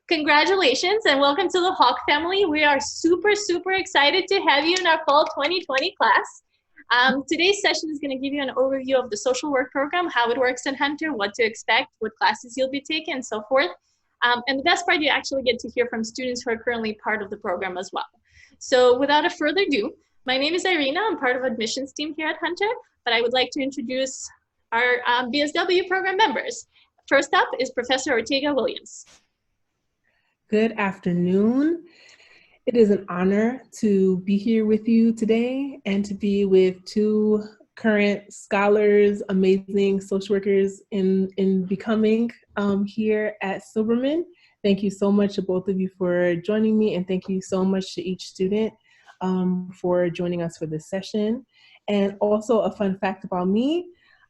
Congratulations and welcome to the Hawk family. We are super excited to have you in our fall 2020 class. Today's session is going to give you an overview of the social work program, how it works in Hunter, what to expect, what classes you'll be taking, and so forth. And the best part, you actually get to hear from students who are currently part of the program as well. So without a further ado, my name is Irina. I'm part of admissions team here at Hunter, but I would like to introduce our BSW program members. First up is Professor Ortega-Williams. Good afternoon. It is an honor to be here with you today and to be with two current scholars, amazing social workers in becoming here at Silberman. Thank you so much to both of you for joining me, and thank you so much to each student for joining us for this session. And also a fun fact about me,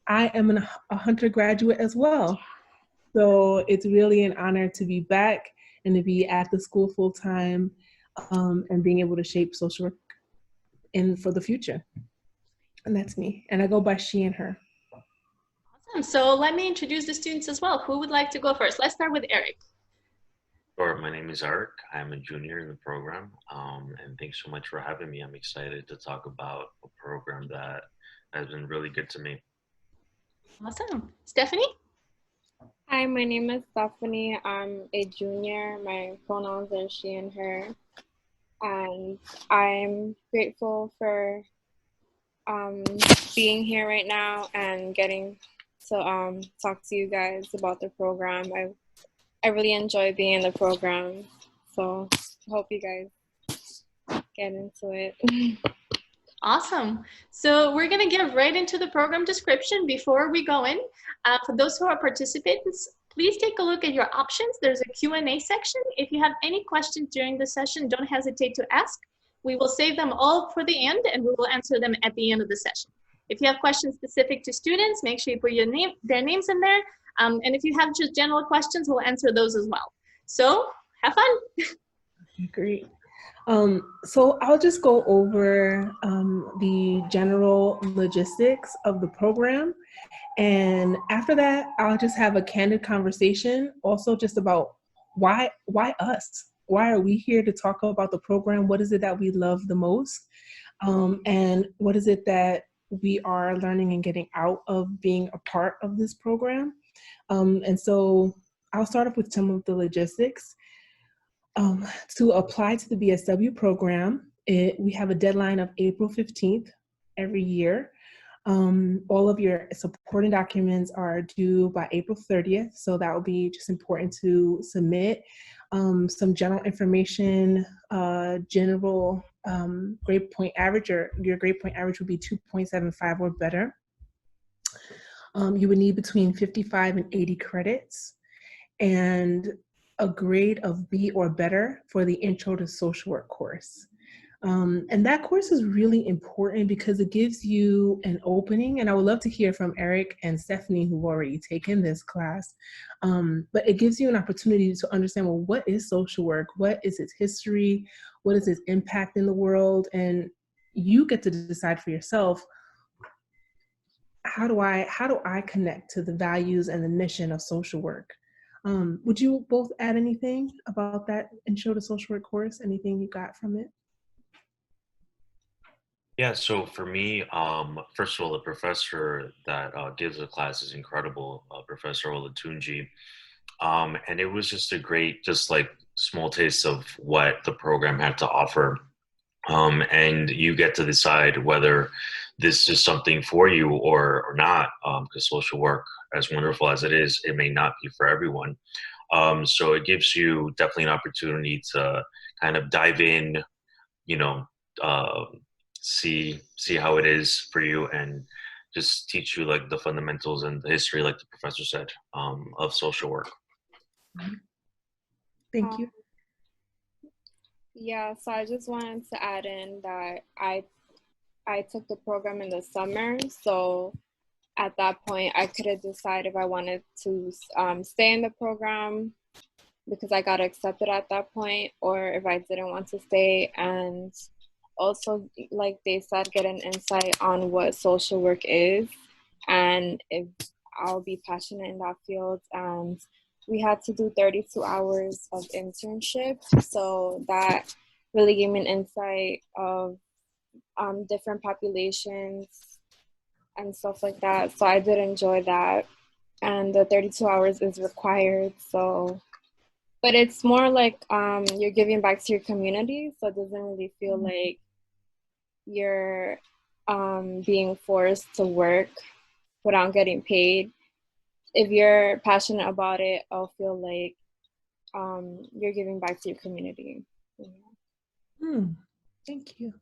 I am a Hunter graduate as well. So it's really an honor to be back and to be at the school full time and being able to shape social work for the future. And that's me. And I go by she and her. Awesome. So let me introduce the students as well. Who would like to go first? Let's start with Eric. Sure. My name is Eric. I'm a junior in the program. And thanks so much for having me. I'm excited to talk about a program that has been really good to me. Awesome. Stephanie? Hi, my name is Stephanie. I'm a junior. My pronouns are she and her. And I'm grateful for being here right now and getting to talk to you guys about the program. I really enjoy being in the program. So I hope you guys get into it. Awesome. So we're going to get right into the program description before we go in. For those who are participants, please take a look at your options. There's a Q&A section. If you have any questions during the session, don't hesitate to ask. We will save them all for the end, and we will answer them at the end of the session. If you have questions specific to students, make sure you put their names in there. And if you have just general questions, we'll answer those as well. So have fun. Great. So I'll just go over the general logistics of the program. And after that, I'll just have a candid conversation also just about why us? Why are we here to talk about the program? What is it that we love the most? And what is it that we are learning and getting out of being a part of this program? And so I'll start off with some of the logistics. To apply to the BSW program, we have a deadline of April 15th every year. All of your supporting documents are due by April 30th, so that will be just important to submit some general information, general grade point average, or your grade point average would be 2.75 or better. You would need between 55 and 80 credits, and a grade of B or better for the Intro to Social Work course. And that course is really important because it gives you an opening, and I would love to hear from Eric and Stephanie who've already taken this class, but it gives you an opportunity to understand, well, what is social work? What is its history? What is its impact in the world? And you get to decide for yourself, how do I connect to the values and the mission of social work? Would you both add anything about that Intro to Social Work course? Anything you got from it? Yeah, so for me, first of all, the professor that gives the class is incredible, Professor Olatunji. And it was just a great, just like small taste of what the program had to offer. And you get to decide whether this is something for you or not, because social work, as wonderful as it is, it may not be for everyone. So it gives you definitely an opportunity to kind of dive in, you know, see how it is for you, and just teach you like the fundamentals and the history, like the professor said, of social work. Thank you. Yeah, so I just wanted to add in that I took the program in the summer, so at that point I could have decided if I wanted to stay in the program because I got accepted at that point, or if I didn't want to stay. And also, like they said, get an insight on what social work is and if I'll be passionate in that field, and we had to do 32 hours of internship. So that really gave me an insight of different populations and stuff like that. So I did enjoy that. And the 32 hours is required. So, but it's more like you're giving back to your community. So it doesn't really feel like you're being forced to work without getting paid. If you're passionate about it, I'll feel like you're giving back to your community. Yeah. Thank you.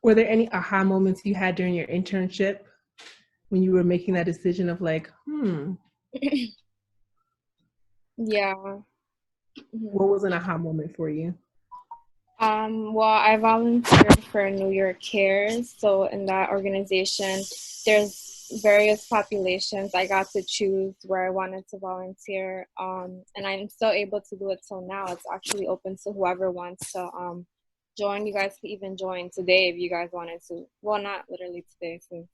Were there any aha moments you had during your internship when you were making that decision of like, Yeah. What was an aha moment for you? Well, I volunteered for New York Cares. So in that organization, there's various populations. I got to choose where I wanted to volunteer. And I'm still able to do it till now. It's actually open to whoever wants to join. You guys can even join today if you guys wanted to. Well, not literally today, since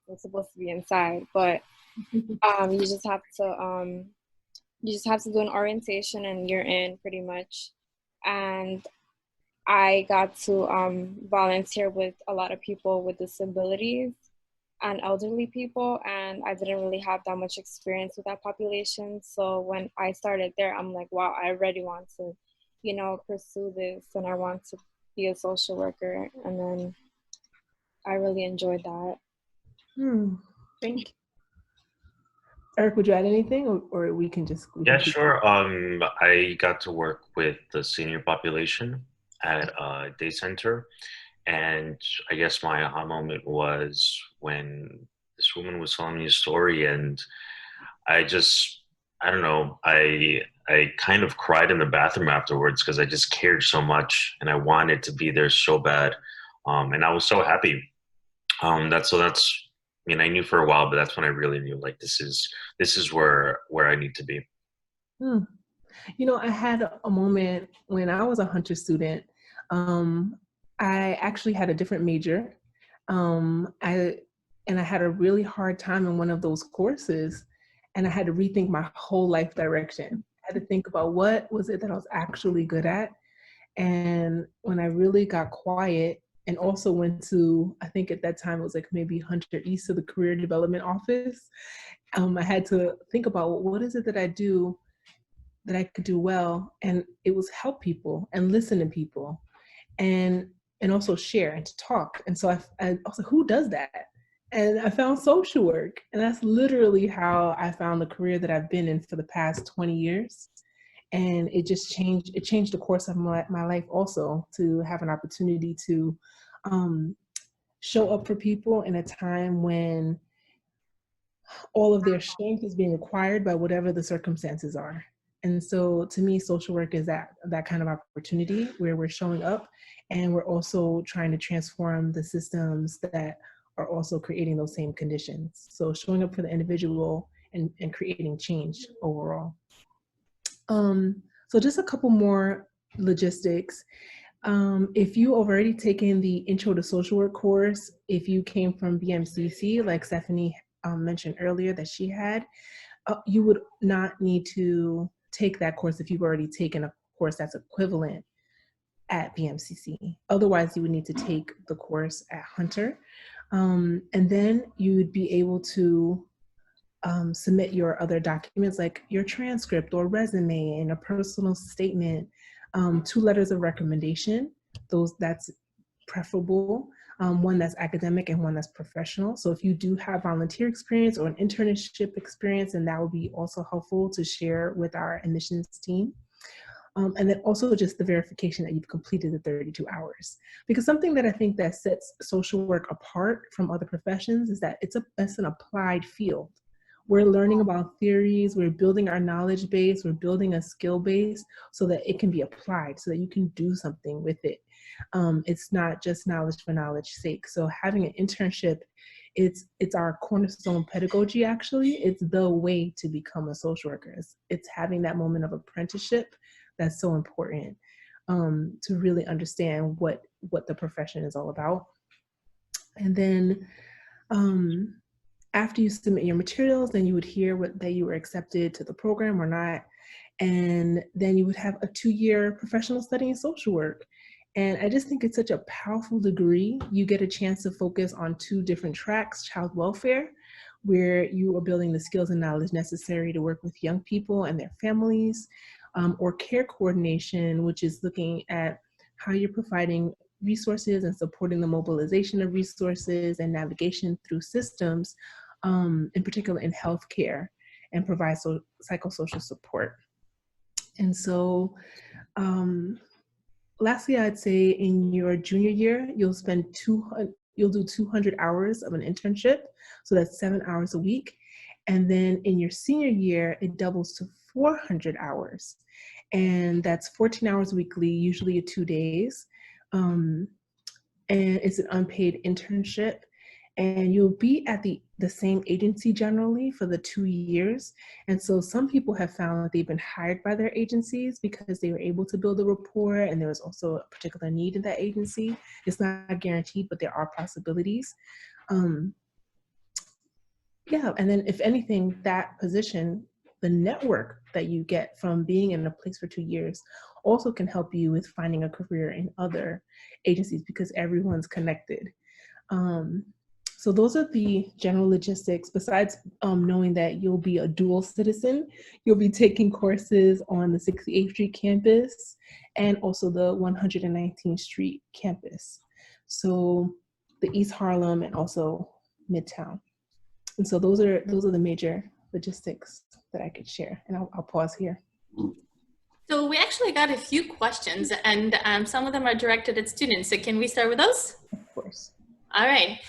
we're supposed to be inside, but you just have to do an orientation and you're in pretty much. And I got to volunteer with a lot of people with disabilities and elderly people, and I didn't really have that much experience with that population. So when I started there, I'm like, wow, I really want to, pursue this, and I want to be a social worker. And then I really enjoyed that. Thank you. Eric, would you add anything, or we can just? Yeah, sure. I got to work with the senior population at a day center, and I guess my aha moment was when this woman was telling me a story, and I don't know, I kind of cried in the bathroom afterwards because I just cared so much and I wanted to be there so bad, and I was so happy. I mean, I knew for a while, but that's when I really knew, like, this is where I need to be. I had a moment when I was a Hunter student. I actually had a different major. I had a really hard time in one of those courses, and I had to rethink my whole life direction. I had to think about what was it that I was actually good at. And when I really got quiet and also went to, I think at that time it was like maybe Hunter East to the career development office, I had to think about what is it that I do that I could do well. And it was help people and listen to people and also share and to talk. And so I was like, who does that? And I found social work. And that's literally how I found the career that I've been in for the past 20 years. And it just changed the course of my life also, to have an opportunity to show up for people in a time when all of their strength is being acquired by whatever the circumstances are. And so to me, social work is that kind of opportunity where we're showing up and we're also trying to transform the systems that are also creating those same conditions. So showing up for the individual and creating change overall. So just a couple more logistics. If you already taken the Intro to Social Work course, if you came from BMCC, like Stephanie mentioned earlier that she had, you would not need to take that course if you've already taken a course that's equivalent at BMCC. Otherwise, you would need to take the course at Hunter. And then you would be able to submit your other documents like your transcript or resume and a personal statement, 2 letters of recommendation. That's preferable. One that's academic and one that's professional. So if you do have volunteer experience or an internship experience, then that would be also helpful to share with our admissions team. And then also just the verification that you've completed the 32 hours. Because something that I think that sets social work apart from other professions is that it's an applied field. We're learning about theories, we're building our knowledge base, we're building a skill base so that it can be applied, so that you can do something with it. It's not just knowledge for knowledge's sake. So having an internship, it's our cornerstone pedagogy, actually. It's the way to become a social worker. It's having that moment of apprenticeship that's so important to really understand what the profession is all about. And then After you submit your materials, then you would hear that you were accepted to the program or not. And then you would have a 2-year professional study in social work. And I just think it's such a powerful degree. You get a chance to focus on 2 different tracks: child welfare, where you are building the skills and knowledge necessary to work with young people and their families, or care coordination, which is looking at how you're providing resources and supporting the mobilization of resources and navigation through systems, in particular in healthcare, and provide psychosocial support. And so, lastly, I'd say in your junior year, you'll do 200 hours of an internship. So that's 7 hours a week. And then in your senior year, it doubles to 400 hours. And that's 14 hours weekly, usually 2 days. And it's an unpaid internship. And you'll be at the same agency generally for the 2 years. And so some people have found that they've been hired by their agencies because they were able to build a rapport, and there was also a particular need in that agency. It's not guaranteed, but there are possibilities. Yeah, and then if anything, that position, the network that you get from being in a place for 2 years also can help you with finding a career in other agencies because everyone's connected. So those are the general logistics. Besides knowing that you'll be a dual citizen, you'll be taking courses on the 68th Street campus and also the 119th Street campus. So the East Harlem and also Midtown. And so those are the major logistics that I could share. And I'll pause here. So we actually got a few questions, and some of them are directed at students. So can we start with those? Of course. All right.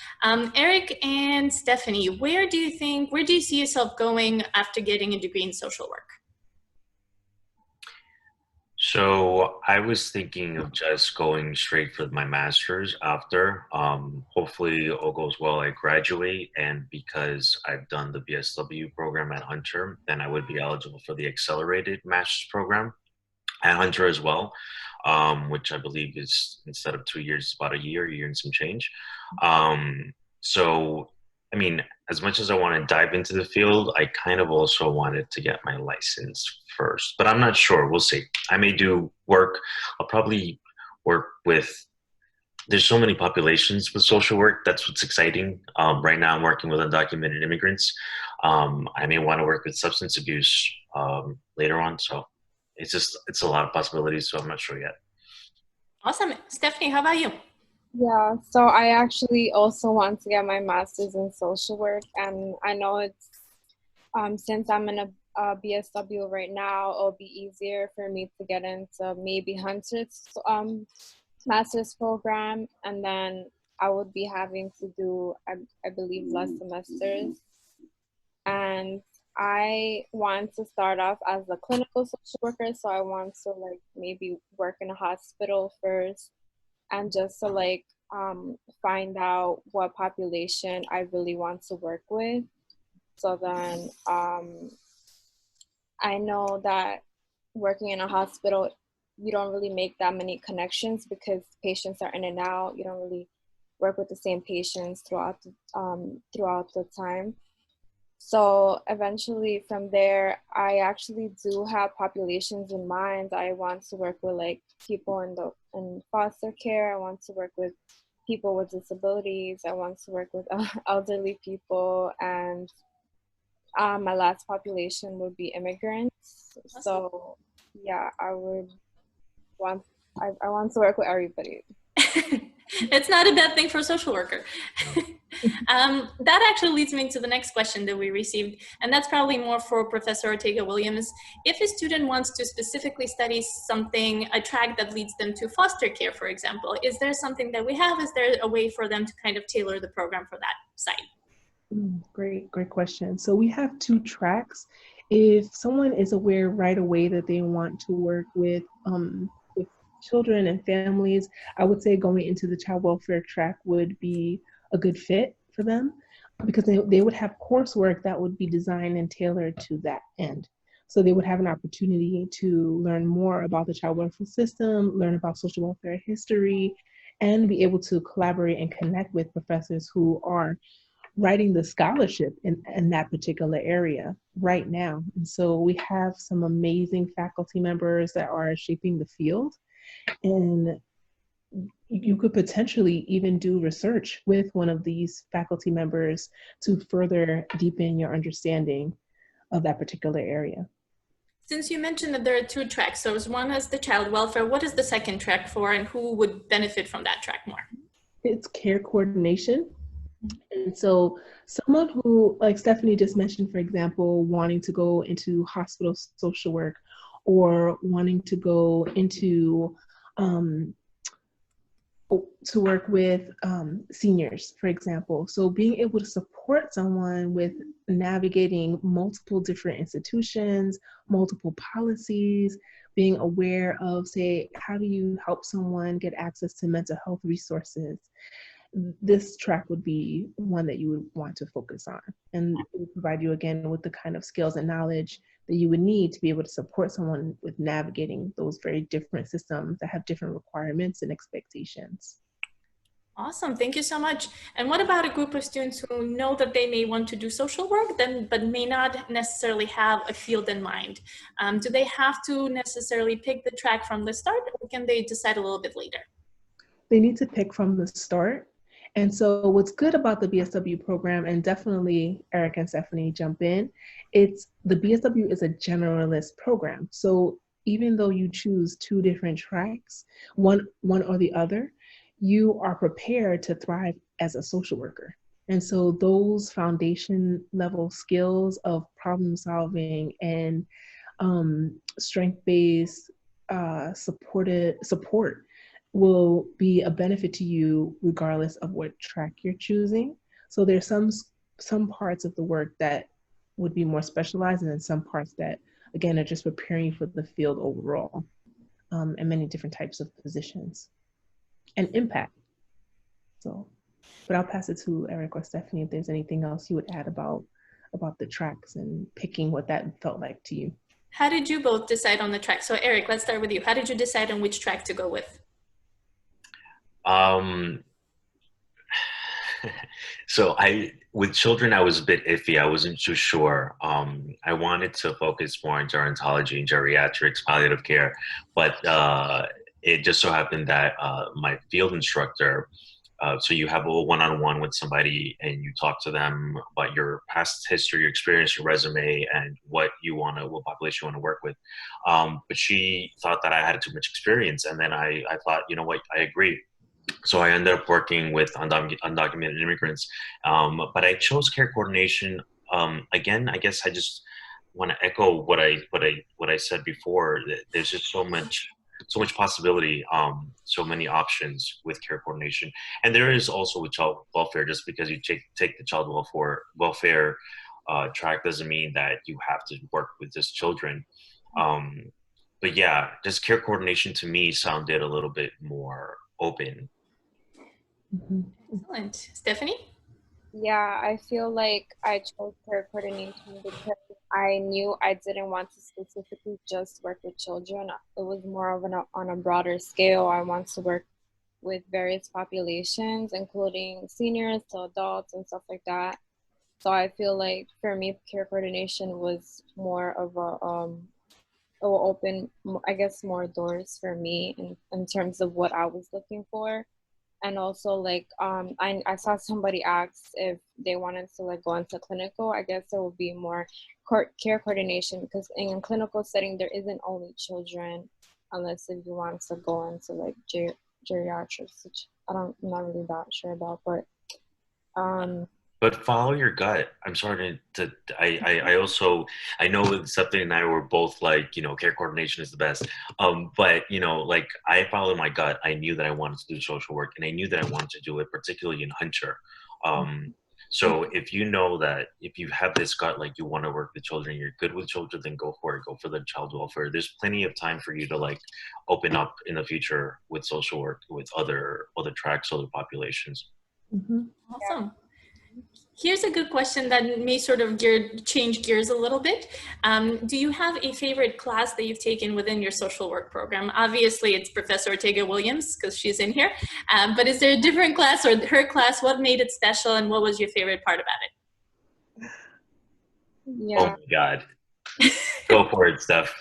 Eric and Stephanie, where do you see yourself going after getting a degree in social work? So I was thinking of just going straight for my master's after. Hopefully all goes well, I graduate, and because I've done the BSW program at Hunter, then I would be eligible for the accelerated master's program at Hunter as well, which I believe is, instead of 2 years, about a year and some change. So, I mean, as much as I want to dive into the field, I kind of also wanted to get my license first, but I'm not sure. We'll see. I may do work. I'll probably work with, there's so many populations with social work. That's what's exciting. Right now I'm working with undocumented immigrants. I may want to work with substance abuse later on. So it's a lot of possibilities. So I'm not sure yet. Awesome. Stephanie, how about you? Yeah, so I actually also want to get my master's in social work, and I know it's, since I'm in a BSW right now, it'll be easier for me to get into maybe Hunter's master's program, and then I would be having to do, I believe, less semesters. And I want to start off as a clinical social worker, so I want to like maybe work in a hospital first, and just to like find out what population I really want to work with. So then I know that working in a hospital, you don't really make that many connections because patients are in and out. You don't really work with the same patients throughout the time. So eventually from there, I actually do have populations in mind. I want to work with like people in foster care. I want to work with people with disabilities. I want to work with elderly people. And my last population would be immigrants. Awesome. So yeah, I want to work with everybody. It's not a bad thing for a social worker. That actually leads me to the next question that we received, and that's probably more for Professor Ortega-Williams. If a student wants to specifically study something, a track that leads them to foster care, for example, is there something that we have? Is there a way for them to kind of tailor the program for that site? Great question. So we have 2 tracks. If someone is aware right away that they want to work with children and families, I would say going into the child welfare track would be a good fit for them because they would have coursework that would be designed and tailored to that end. So they would have an opportunity to learn more about the child welfare system, learn about social welfare history, and be able to collaborate and connect with professors who are writing the scholarship in that particular area right now. And so we have some amazing faculty members that are shaping the field, and you could potentially even do research with one of these faculty members to further deepen your understanding of that particular area. Since you mentioned that there are two tracks, so one is the child welfare, what is the second track for, and who would benefit from that track more? It's care coordination. And so someone who, like Stephanie just mentioned, for example, wanting to go into hospital social work or wanting to go into to work with seniors, for example. So being able to support someone with navigating multiple different institutions, multiple policies, being aware of, say, how do you help someone get access to mental health resources? This track would be one that you would want to focus on, and it would provide you again with the kind of skills and knowledge that you would need to be able to support someone with navigating those very different systems that have different requirements and expectations. Awesome, thank you so much. And what about a group of students who know that they may want to do social work, but may not necessarily have a field in mind? Do they have to necessarily pick the track from the start, or can they decide a little bit later? They need to pick from the start. And so what's good about the BSW program, and definitely Eric and Stephanie jump in, it's the BSW is a generalist program. So even though you choose two different tracks, one or the other, you are prepared to thrive as a social worker. And so those foundation level skills of problem solving and strength-based support will be a benefit to you regardless of what track you're choosing. So there's some parts of the work that would be more specialized, and then some parts that, again, are just preparing you for the field overall, and many different types of positions and impact. So, but I'll pass it to Eric or Stephanie if there's anything else you would add about the tracks and picking what that felt like to you. How did you both decide on the track? So Eric, let's start with you. How did you decide on which track to go with? So with children, I was a bit iffy. I wasn't too sure. I wanted to focus more on gerontology and geriatrics, palliative care, but it just so happened that my field instructor, so you have a one-on-one with somebody and you talk to them about your past history, your experience, your resume, and what population you want to work with. But she thought that I had too much experience. And then I thought, you know what, I agree. So I ended up working with undocumented immigrants. But I chose care coordination. Again, I guess I just want to echo what I said before. There's just so much possibility, so many options with care coordination. And there is also with child welfare. Just because you take the child welfare track doesn't mean that you have to work with just children. But yeah, just care coordination to me sounded a little bit more open. Excellent. Stephanie? Yeah, I feel like I chose care coordination because I knew I didn't want to specifically just work with children. It was more of on a broader scale. I want to work with various populations, including seniors to adults and stuff like that. So I feel like for me, care coordination was more of it will open, I guess, more doors for me in terms of what I was looking for. And also, like, I saw somebody ask if they wanted to, like, go into clinical. I guess there will be more care coordination, because in a clinical setting, there isn't only children, unless if you want to go into, like, geriatrics, which I'm not really that sure about, but But follow your gut. I'm sorry I also, I know Stephanie and I were both like, care coordination is the best. But, like, I followed my gut. I knew that I wanted to do social work, and I knew that I wanted to do it, particularly in Hunter. So if you know that if you have this gut, like you want to work with children, you're good with children, then go for it. Go for the child welfare. There's plenty of time for you to, like, open up in the future with social work, with other tracks, other populations. Awesome. Here's a good question that may sort of change gears a little bit. Do you have a favorite class that you've taken within your social work program? Obviously, it's Professor Ortega Williams because she's in here. But is there a different class or her class? What made it special and what was your favorite part about it? Yeah. Oh my God. Go for it, Steph.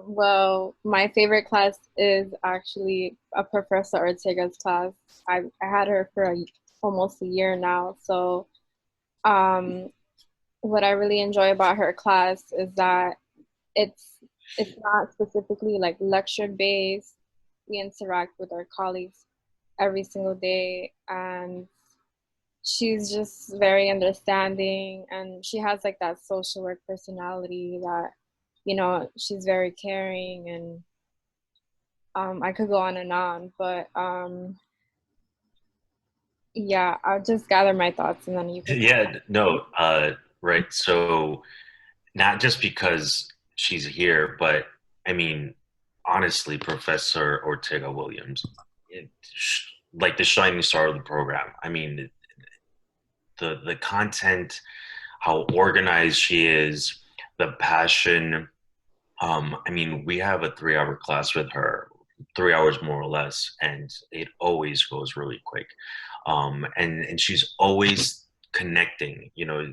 Well, my favorite class is actually a Professor Ortega's class. I had her for almost a year now. So what I really enjoy about her class is that it's not specifically like lecture based. We interact with our colleagues every single day, and she's just very understanding, and she has like that social work personality that, you know, she's very caring, and I could go on, but yeah, I'll just gather my thoughts and then you could. Yeah, no, right. So not just because she's here, but I mean, honestly, Professor Ortega Williams, it, like the shining star of the program. I mean, the content, how organized she is, the passion. I mean, we have a 3 hour class with her, 3 hours more or less, and it always goes really quick. And she's always connecting. You know,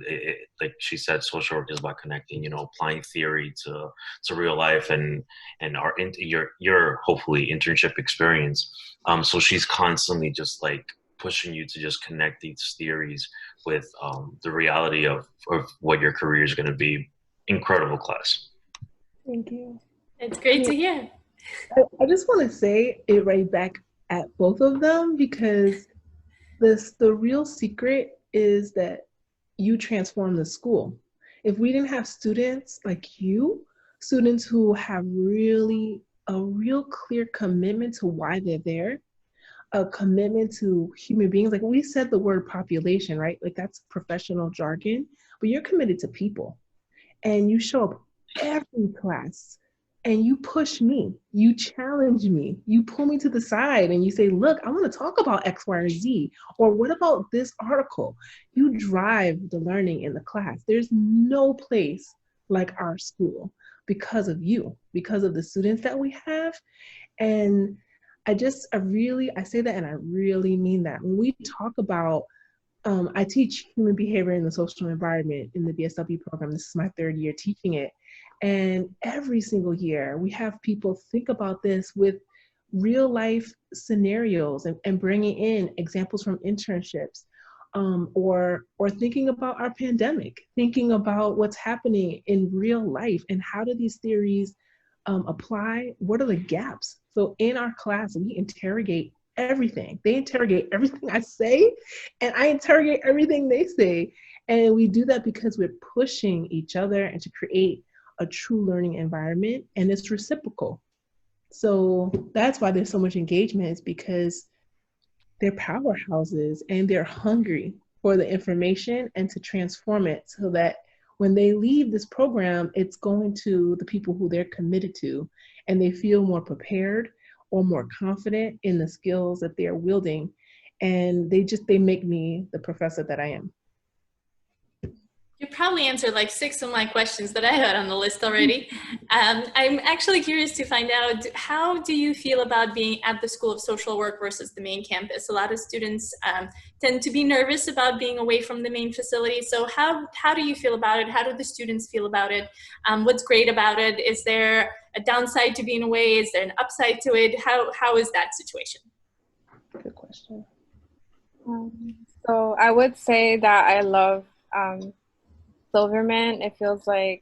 like she said, social work is about connecting. You know, applying theory to real life and your hopefully internship experience. So she's constantly just like pushing you to just connect these theories with the reality of what your career is going to be. Incredible class. Thank you. It's great to hear. I just want to say it right back at both of them because the real secret is that you transform the school. If we didn't have students like you, students who have really a real clear commitment to why they're there, a commitment to human beings, like we said the word population, right? Like that's professional jargon, but you're committed to people and you show up every class and you push me, you challenge me, you pull me to the side and you say, look, I want to talk about X, Y, or Z, or what about this article? You drive the learning in the class. There's no place like our school because of you, because of the students that we have. And I say that and I really mean that. When we talk about I teach human behavior in the social environment in the BSW program. This is my 3rd year teaching it. And every single year, we have people think about this with real life scenarios and bringing in examples from internships or thinking about our pandemic, thinking about what's happening in real life and how do these theories apply? What are the gaps? So in our class, we interrogate everything. They interrogate everything I say, and I interrogate everything they say. And we do that because we're pushing each other and to create a true learning environment, and it's reciprocal. So that's why there's so much engagement, is because they're powerhouses and they're hungry for the information and to transform it so that when they leave this program, it's going to the people who they're committed to, and they feel more prepared or more confident in the skills that they're wielding. And they make me the professor that I am. You probably answered like 6 of my questions that I had on the list already. I'm actually curious to find out, how do you feel about being at the School of Social Work versus the main campus? A lot of students tend to be nervous about being away from the main facility. So how do you feel about it? How do the students feel about it? What's great about it? Is there a downside to being away? Is there an upside to it? How is that situation? Good question. So I would say that I love Silberman. It feels like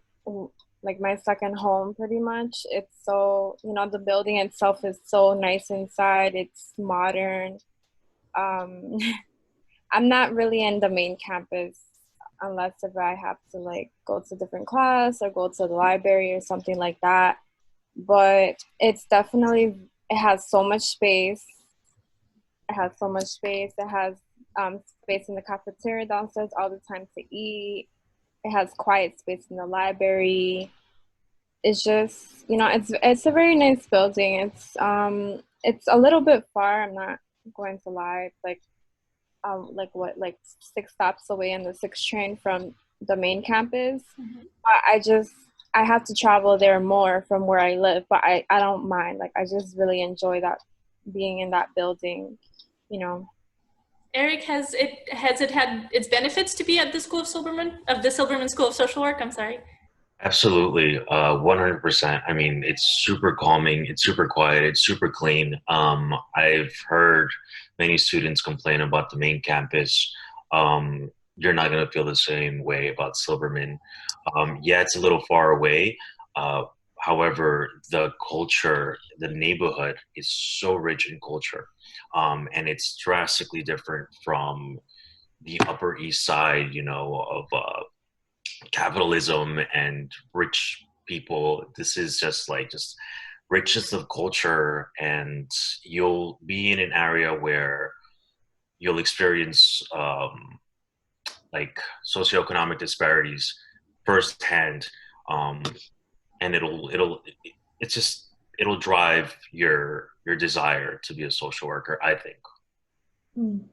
my second home pretty much. It's so, you know, the building itself is so nice inside. It's modern. I'm not really in the main campus unless if I have to like go to a different class or go to the library or something like that. But it's definitely, it has so much space. It has so much space. It has space in the cafeteria downstairs all the time to eat. It has quiet space in the library. It's just, you know, it's a very nice building. It's a little bit far. I'm not going to lie. It's like like 6 stops away in the 6 train from the main campus. Mhm. I have to travel there more from where I live, but I don't mind. Like, I just really enjoy that, being in that building, you know. Eric, has it had its benefits to be at the Silberman School of Social Work? I'm sorry. Absolutely, 100%. I mean, it's super calming, it's super quiet, it's super clean. I've heard many students complain about the main campus. You're not going to feel the same way about Silberman. Yeah, it's a little far away. Uh, However, the culture, the neighborhood is so rich in culture. And it's drastically different from the Upper East Side, of capitalism and rich people. This is just richness of culture, and you'll be in an area where you'll experience like socioeconomic disparities firsthand, um, and it'll drive your desire to be a social worker, I think. Mm.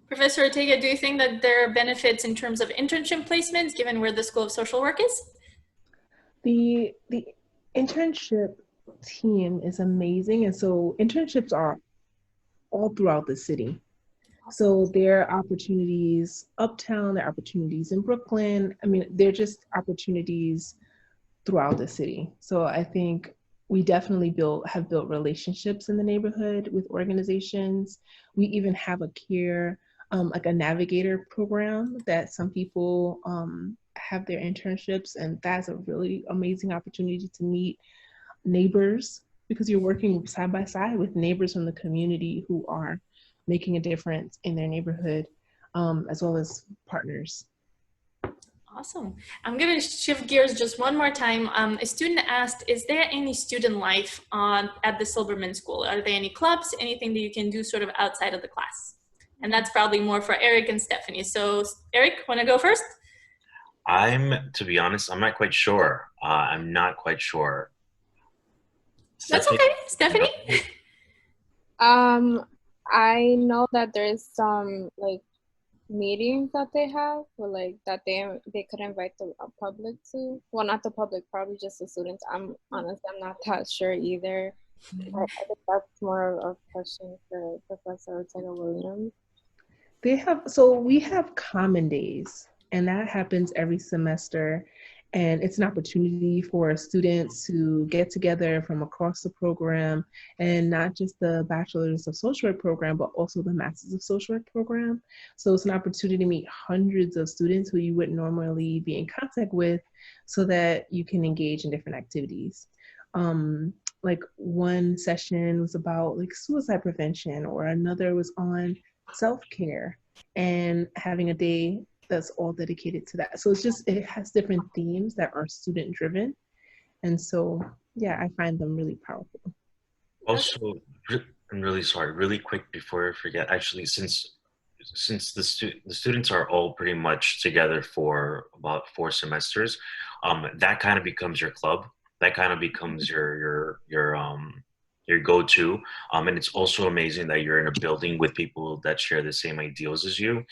Professor Ortega, do you think that there are benefits in terms of internship placements given where the School of Social Work is? The internship team is amazing, and so internships are all throughout the city. So there are opportunities uptown, there are opportunities in Brooklyn. I mean, they're just opportunities throughout the city. So I think we definitely have built relationships in the neighborhood with organizations. We even have a like a navigator program that some people have their internships, and that's a really amazing opportunity to meet neighbors, because you're working side by side with neighbors from the community who are making a difference in their neighborhood, as well as partners. Awesome. I'm going to shift gears just one more time. A student asked, is there any student life at the Silberman School? Are there any clubs, anything that you can do sort of outside of the class? And that's probably more for Eric and Stephanie. So Eric, want to go first? To be honest, I'm not quite sure. I'm not quite sure. That's okay. Stephanie? I know that there's some like meetings that they have, or like that they could invite the public to. Well, not the public, probably just the students. I'm not that sure either. I think that's more of a question for Professor Ortega Williams. We have common days, and that happens every semester. And it's an opportunity for students to get together from across the program, and not just the Bachelor's of Social Work program, but also the Master's of Social Work program. So it's an opportunity to meet hundreds of students who you wouldn't normally be in contact with, so that you can engage in different activities. Like one session was about like suicide prevention, or another was on self-care, and having a day that's all dedicated to that. So it has different themes that are student driven. And so, yeah, I find them really powerful. Also, I'm really sorry, really quick before I forget, actually, since the students are all pretty much together for about 4 semesters, that kind of becomes your club. That kind of becomes your go-to, and it's also amazing that you're in a building with people that share the same ideals as you.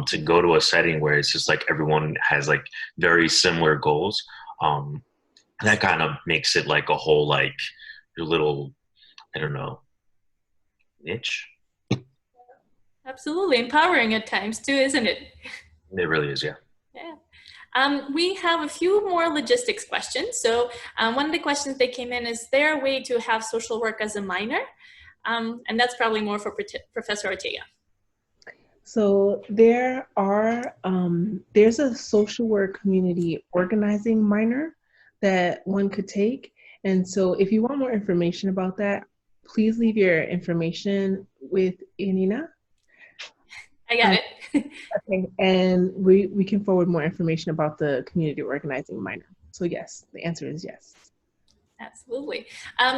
To go to a setting where it's just like everyone has like very similar goals, that kind of makes it like a whole, like, your little, I don't know, niche. Absolutely. Empowering at times too, isn't it? It really is, yeah. Yeah. We have a few more logistics questions. So one of the questions that came in is there a way to have social work as a minor? And that's probably more for Professor Ortega. So there's a social work community organizing minor that one could take. And so if you want more information about that, please leave your information with Inina. I got it. Okay, and we can forward more information about the community organizing minor. So yes, the answer is yes. Absolutely.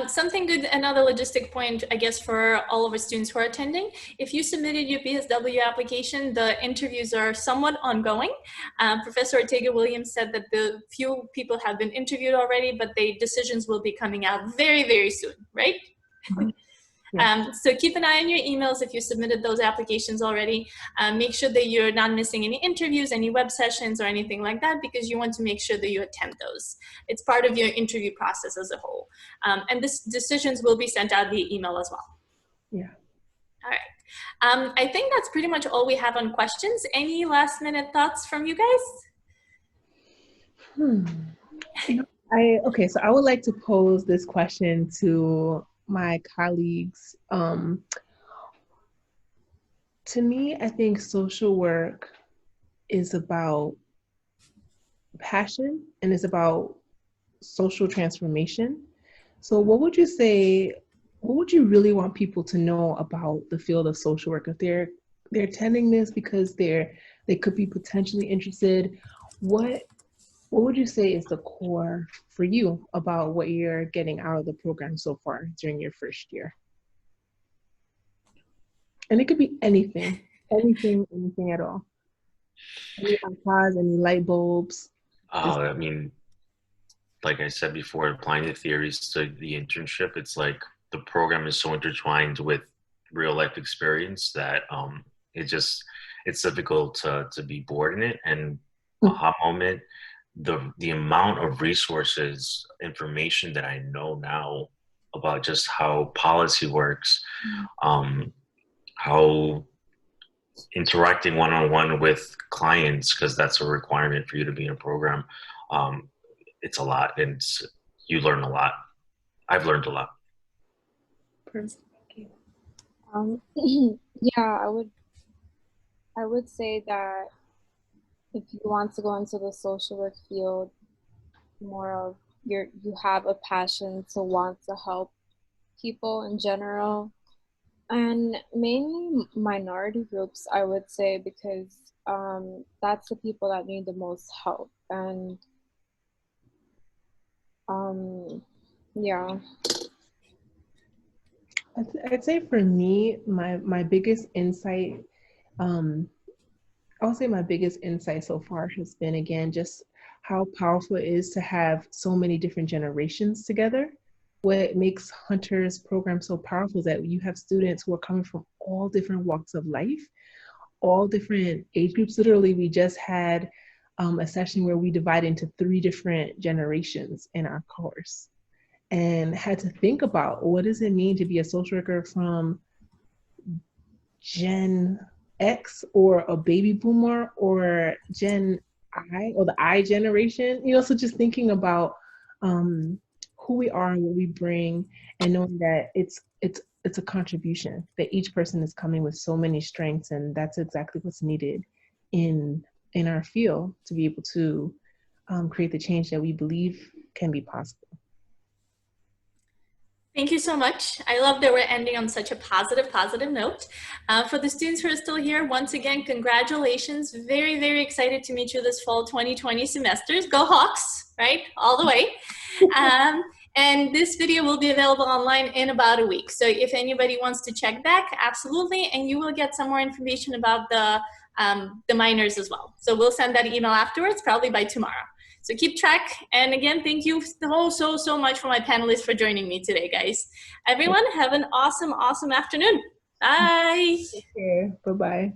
Something good, another logistic point, I guess, for all of our students who are attending. If you submitted your BSW application, the interviews are somewhat ongoing. Professor Ortega Williams said that the few people have been interviewed already, but the decisions will be coming out very, very soon, right? So keep an eye on your emails if you submitted those applications already. Make sure that you're not missing any interviews, any web sessions, or anything like that, because you want to make sure that you attend those. It's part of your interview process as a whole. And this decisions will be sent out via email as well. Yeah. All right. I think that's pretty much all we have on questions. Any last minute thoughts from you guys? Okay, so I would like to pose this question to my colleagues. To me, I think social work is about passion and is about social transformation. So what would you say, what would you really want people to know about the field of social work? If they're attending this because they could be potentially interested, what would you say is the core for you about what you're getting out of the program so far during your first year? And it could be anything at all. Any ahas, any light bulbs? I mean, like I said before, applying the theories to the internship, it's like the program is so intertwined with real life experience that it's difficult to be bored in it. And aha moment, the amount of resources, information that I know now about just how policy works, how interacting one-on-one with clients, because that's a requirement for you to be in a program. It's a lot, and you learn a lot. I've learned a lot. Yeah, I would say that if you want to go into the social work field, more of you have a passion to want to help people in general, and mainly minority groups, I would say, because that's the people that need the most help. And yeah. I'd say for me, my biggest insight, I would say my biggest insight so far has been, again, just how powerful it is to have so many different generations together. What makes Hunter's program so powerful is that you have students who are coming from all different walks of life, all different age groups. Literally, we just had a session where we divided into 3 different generations in our course, and had to think about, what does it mean to be a social worker from Gen X, or a baby boomer, or Gen I, or the I generation? So just thinking about who we are and what we bring, and knowing that it's a contribution, that each person is coming with so many strengths, and that's exactly what's needed in our field to be able to create the change that we believe can be possible. Thank you so much. I love that we're ending on such a positive note. For the students who are still here, once again, congratulations. Very, very excited to meet you this fall 2020 semesters. Go Hawks, right? All the way. And this video will be available online in about a week. So if anybody wants to check back, absolutely. And you will get some more information about the minors as well. So we'll send that email afterwards, probably by tomorrow. So keep track. And again, thank you so much for my panelists for joining me today, guys. Everyone, have an awesome afternoon. Bye. Take care. Bye-bye.